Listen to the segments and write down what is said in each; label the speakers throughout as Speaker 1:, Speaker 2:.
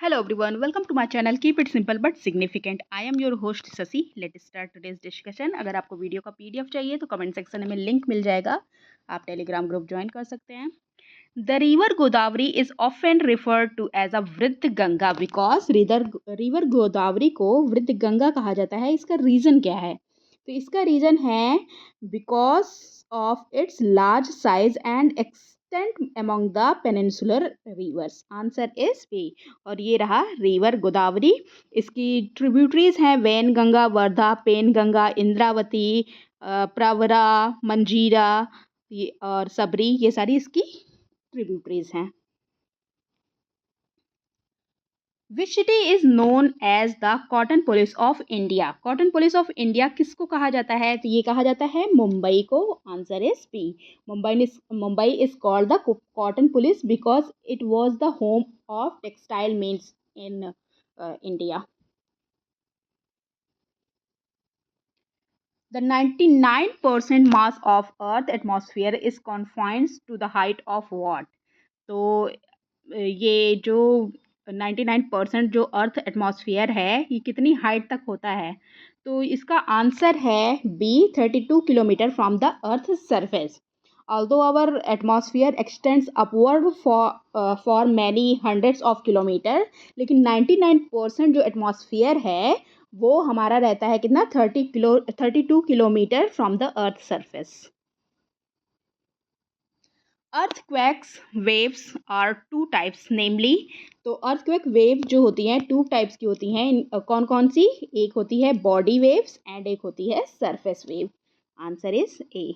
Speaker 1: Hello everyone, welcome to my channel. Keep it simple but significant. I am your host Sasi. Let's start today's discussion. अगर आपको video का PDF चाहिए तो comment section में link मिल जाएगा. आप Telegram group join कर सकते हैं. The river Godavari is often referred to as a वृद्ध गंगा because river Godavari को वृद्ध गंगा कहा जाता है. इसका रीज़न क्या है? तो इसका रीज़न है because of its large size and extent among the peninsular rivers. Answer is B. और ये रहा रिवर गोदावरी. इसकी ट्रिब्यूटरीज हैं वैन गंगा, वर्धा, पेन गंगा, इंद्रावती, प्रवरा, मंजीरा और सबरी. ये सारी इसकी ट्रिब्यूटरीज हैं. Which city is known as the cottonopolis of India? Cottonopolis of India किसको कहा जाता है? तो ये कहा जाता है मुंबई को. Answer is B. Mumbai is called the cottonopolis because it was the home of textile mills in India. The 99% mass of Earth atmosphere is confined to the height of what? तो ये जो 99% जो अर्थ एटमॉस्फेयर है ये कितनी height तक होता है? तो इसका आंसर है B, 32 kilometre from the earth surface. Although our atmosphere extends upward for many hundreds of kilometre, लेकिन 99% जो एटमॉस्फेयर है वो हमारा रहता है कितना? 32 kilometre from the earth surface. Earthquakes waves are two types namely. तो अर्थक्वेक वेव जो होती हैं टू टाइप्स की होती हैं. कौन कौन सी? एक होती है बॉडी वेव्स एंड एक होती है surface wave. Answer is A.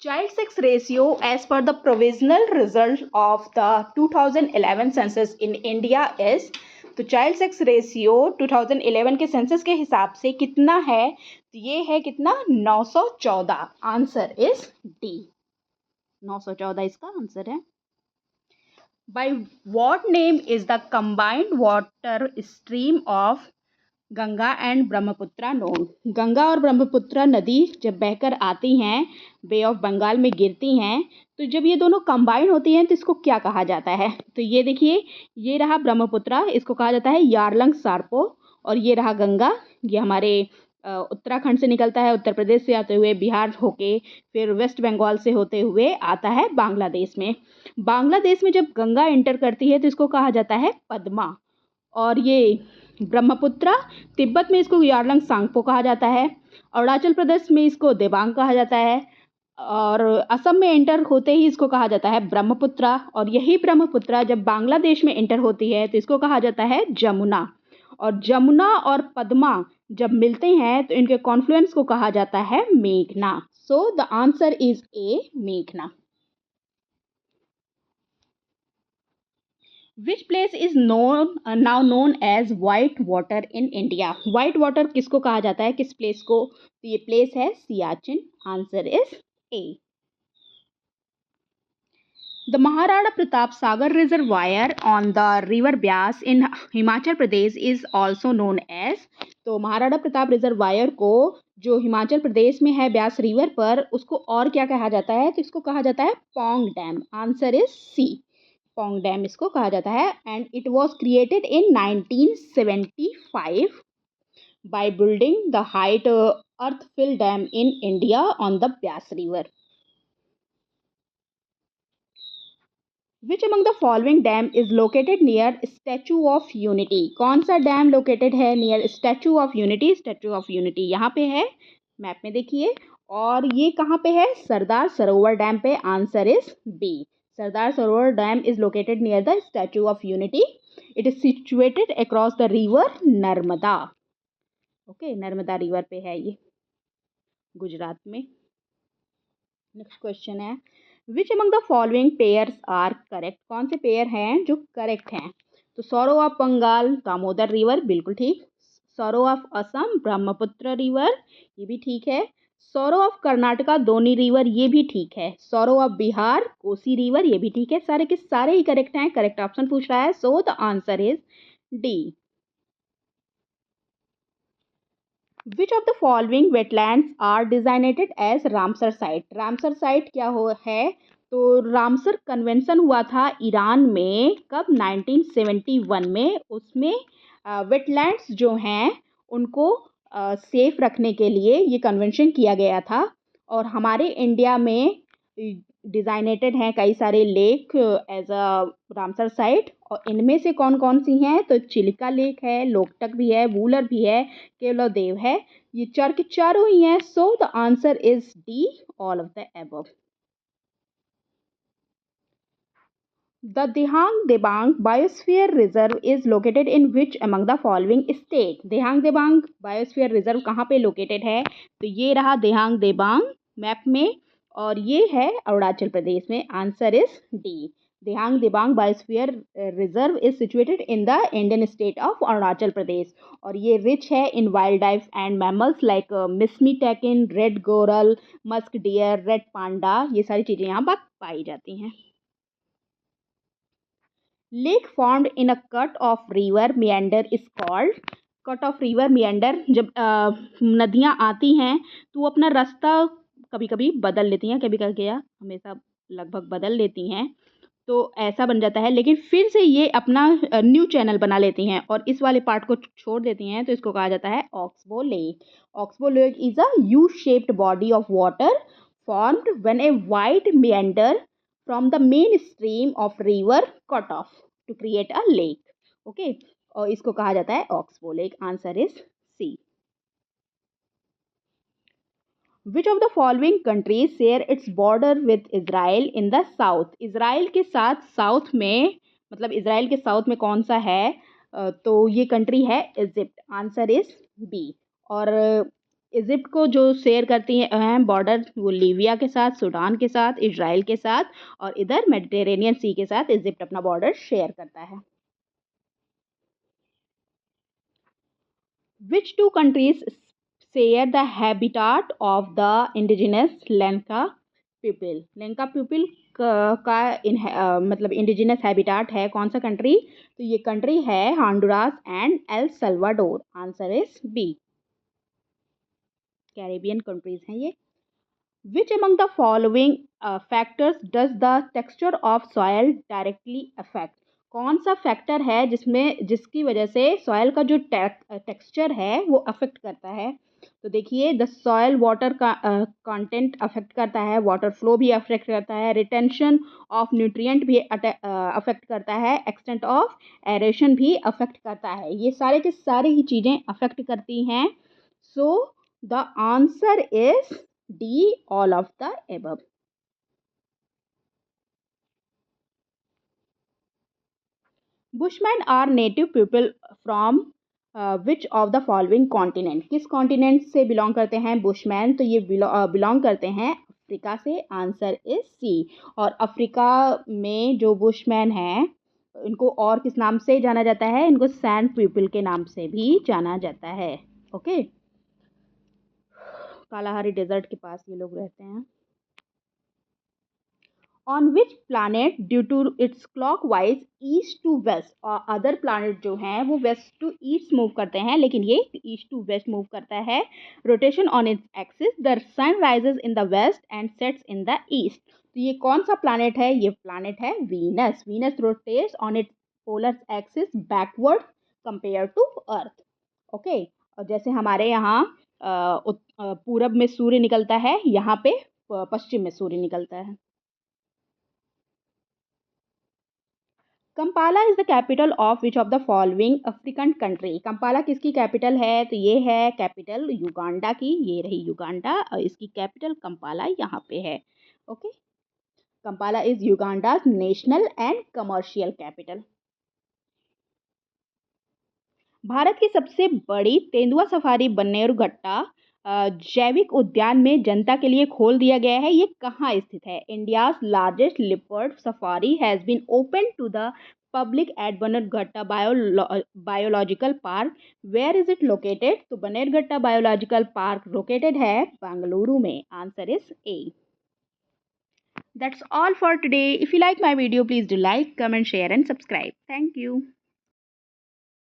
Speaker 1: Child sex ratio as पर the provisional result of the 2011 census in India is. तो चाइल्ड सेक्स रेशियो 2011 के सेंसस के हिसाब से कितना है? तो ये है कितना? 914. Answer is D. 914 इसका आंसर है. By what name is the combined water stream of Ganga and Brahmaputra known? Ganga और ब्रह्मपुत्रा नदी जब बहकर आती हैं, बे ऑफ बंगाल में गिरती हैं, तो जब ये दोनों कंबाइन होती हैं तो इसको क्या कहा जाता है? तो ये देखिए, ये रहा ब्रह्मपुत्रा, इसको कहा जाता है यारलंग सारपो. और ये रहा गंगा, ये हमारे उत्तराखंड से निकलता है, उत्तर प्रदेश से आते हुए बिहार होके फिर वेस्ट बंगाल से होते हुए आता है बांग्लादेश में. बांग्लादेश में जब गंगा एंटर करती है तो इसको कहा जाता है पद्मा. और ये ब्रह्मपुत्रा, तिब्बत में इसको यारलंग सांगपो कहा जाता है. अरुणाचल प्रदेश में इसको देबांग कहा जाता है. और असम में एंटर होते ही इसको कहा जाता है ब्रह्मपुत्रा. और यही ब्रह्मपुत्रा जब बांग्लादेश में एंटर होती है तो इसको कहा जाता है जमुना. और जमुना और पद्मा जब मिलते हैं तो इनके कॉन्फ्लुएंस को कहा जाता है मेघना. So the answer is A, मेघना. Which place is now known as white water in India? White water किसको कहा जाता है? किस प्लेस को? तो ये प्लेस है Siachen. Answer is A. The Maharana Pratap Sagar Reservoir on the river Byas in Himachal Pradesh is also known as. तो महाराणा प्रताप रिजर्वायर को जो हिमाचल प्रदेश में है ब्यास रिवर पर, उसको और क्या कहा जाता है? तो इसको कहा जाता है Pong dam. Answer is C. Pong dam इसको कहा जाता है. And it was created in 1975 by building the height earthfill dam in India on the Byas river. Which among the following dam is located near Statue of Unity? कौन सा dam located है near statue of unity? Statue of unity यहाँ पे है, map में देखिए. और ये कहाँ पे है? सरदार सरोवर डैम पे. Answer is B. Sardar Sarovar dam is located near the Statue of Unity. It is situated across the river Narmada. Okay, Narmada river पे है ये, गुजरात में. नेक्स्ट क्वेश्चन है which among the following pairs are correct? कौन से पेयर हैं जो करेक्ट हैं? तो source of Bengal Damodar river, बिल्कुल ठीक. Source of Assam Brahmaputra river, ये भी ठीक है. Source of Karnataka Doni river, ये भी ठीक है. Source of Bihar Kosi river, ये भी ठीक है. सारे के सारे ही करेक्ट हैं. करेक्ट ऑप्शन पूछ रहा है. सो the answer is D. Which of the following wetlands are designated as Ramsar site? Ramsar site क्या हो है? तो रामसर कन्वेंशन हुआ था ईरान में कब? 1971 में। उसमें वेटलैंड्स जो हैं उनको सेफ रखने के लिए ये कन्वेंशन किया गया था। और हमारे इंडिया में डिजाइनेटेड हैं कई सारे lake as a Ramsar site. और इनमें से कौन कौन सी हैं? तो चिलिका लेक है, लोकटक भी है, वूलर भी है, केवलादेव है। ये चार के चारों ही हैं। सो the answer is D, all of the above. The Dihang Debang Biosphere Reserve is located in which among the following state? Dihang Debang Biosphere Reserve कहाँ पे located है? तो ये रहा दिहांग देबांग मैप में, और ये है अरुणाचल प्रदेश में। Answer is D. Dihang Debang biosphere reserve is situated in the Indian state of Arunachal Pradesh, और ये रिच है in wild life and mammals like Mishmi takin, red goral, musk deer, red panda. ये सारी चीज़ें यहाँ पर पाई जाती हैं। Lake formed in a cut off river meander is called. Cut off river meander, जब नदियाँ आती हैं तो वो अपना रास्ता कभी कभी बदल लेती हैं, कभी कभी क्या हमेशा लगभग बदल लेती हैं, तो ऐसा बन जाता है। लेकिन फिर से ये अपना न्यू चैनल बना लेती हैं और इस वाले पार्ट को छोड़ देती हैं, तो इसको कहा जाता है oxbow lake. Oxbow lake is a U shaped body of water formed when a wide meander from the main stream of river cut off to create a lake. Okay, और इसको कहा जाता है oxbow lake. Answer is C. Which of the following countries share its border with Israel in the south? Israel के साथ south में, मतलब Israel के साउथ में कौन सा है? तो ये कंट्री है इजिप्ट। Answer is B. और इजिप्ट को जो शेयर करती हैं बॉर्डर, वो लीबिया के साथ, सूडान के साथ, इजराइल के साथ, और इधर मेडिटेरेनियन सी के साथ इजिप्ट अपना बॉर्डर शेयर करता है। Which two countries share the habitat of the indigenous Lanka people? Lanka people का मतलब इंडिजिनस हैबिटाट है कौन सा कंट्री? तो ये कंट्री है Honduras and El Salvador. Answer is B. Caribbean countries हैं ये। Which among the following factors does the texture of soil directly affect? कौन सा फैक्टर है जिसकी वजह से सॉयल का जो टेक्सचर है वो अफेक्ट करता है? तो देखिए, द सॉयल वाटर का कंटेंट अफेक्ट करता है, वाटर फ्लो भी अफेक्ट करता है, रिटेंशन ऑफ न्यूट्रिएंट भी अफेक्ट करता है, एक्सटेंट ऑफ एरेशन भी अफेक्ट करता है। ये सारे के सारे ही चीज़ें अफेक्ट करती हैं। सो the answer is D, all of the above. Bushmen are native people from which of the following continent? किस कॉन्टिनेंट से बिलोंग करते हैं बुशमैन? तो ये बिलोंग करते हैं अफ्रीका से। Answer is C. और अफ्रीका में जो बुशमैन हैं इनको और किस नाम से जाना जाता है? इनको सैंड पीपल के नाम से भी जाना जाता है। ओके, कालाहारी डेजर्ट के पास ये लोग रहते हैं। On which planet due to its clockwise east to west, और अदर प्लानट जो हैं वो वेस्ट टू ईस्ट मूव करते हैं, लेकिन ये ईस्ट टू वेस्ट मूव करता है। Rotation on its axis, the sun rises in the west and sets in the east. तो ये कौन सा प्लानट है? ये प्लानट है Venus. Venus rotates on its polar axis backward compare to earth. Okay, और जैसे हमारे यहाँ पूरब में सूर्य निकलता है, यहाँ पे पश्चिम में सूर्य निकलता है। Kampala is the capital of which of the following African country? Kampala किसकी कैपिटल है? तो ये है कैपिटल युगांडा की। ये रही युगांडा और इसकी कैपिटल कंपाला यहाँ पे है। Okay, Kampala is Uganda national and commercial capital. Bharat की सबसे बड़ी तेंदुआ सफारी बन्नेरुघट्टा जैविक उद्यान में जनता के लिए खोल दिया गया है। ये कहाँ स्थित है? India's largest leopard safari has been open to the public at Bannerghatta biological park. Where is it located? तो बन्नेरुघट्टा बायोलॉजिकल पार्क लोकेटेड है बेंगलुरु में। Answer is A. That's all for today. If you like my video, please do like, comment, share and subscribe. Thank you.